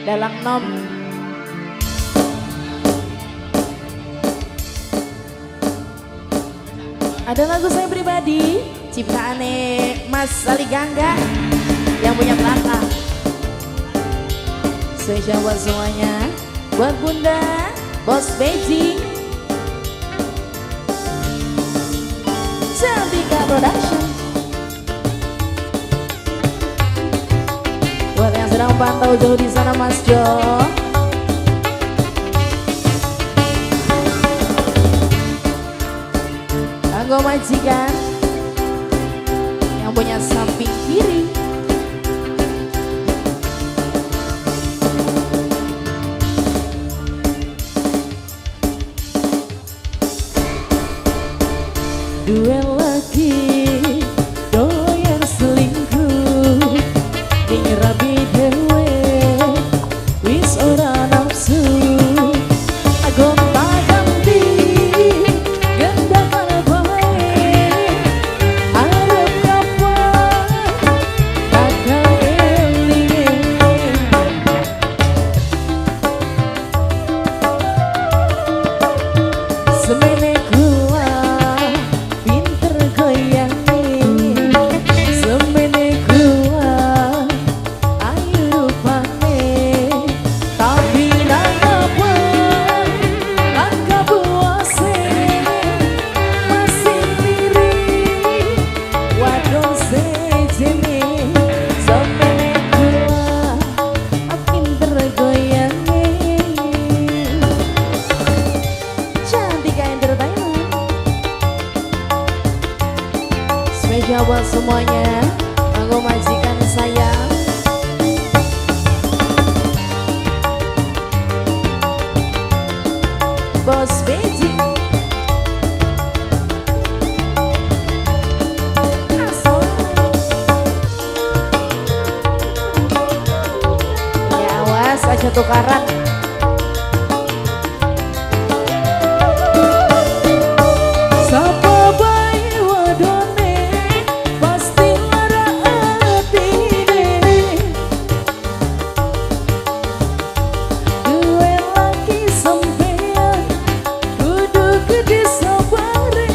dalang nom. Ada lagu saya pribadi, ciptaan Mas Ali Gangga yang punya belakang. Spesial buat semuanya, buat Bunda, Bos Beijing, Cantika Production. Buat yang sedang pantau jauh di sana Mas Jo, Anggo majikan yang punya samping kiri. Dua lagi doyan selingkuh ing rabi dewe wis ora nafsu agon ganti gendakan bae arep kapan bakal eling semene kula pinter goyangi semene kula ayu rupane tapi nanggapan langkah buase masih diri wadon sejene semene kula pinter goyangi Cantika Entertainment. Spesial buat semuanya, aku majikan saya. Bos Beijing. Asal. Ya awas aja tukaran. Sapa bae wadone pasti lara atine duwe laki sampean kudu gede sabare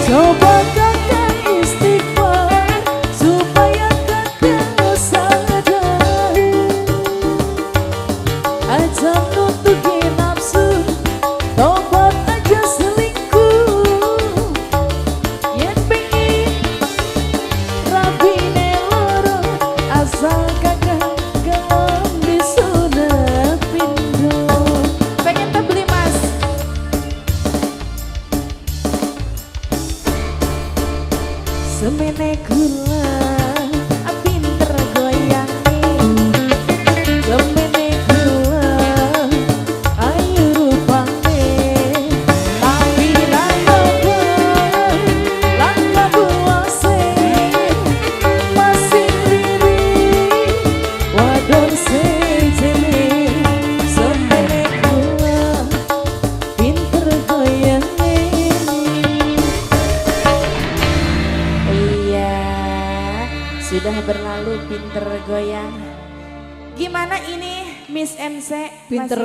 coba kakak istighfar supaya kakak sadar aja nutupi nafsu tobat aja selingkuh yen pengen rabine loro asal kakak gelem disunat pindo pengen tak beli mas semene kula pinter goyangi semene kula ayu rupane tapi nanggapan langkah buase masih diri wadon sejene semene kula pinter goyangi. Iya, sudah berlalu pinter goyang. Gimana ini Miss MC? Pinter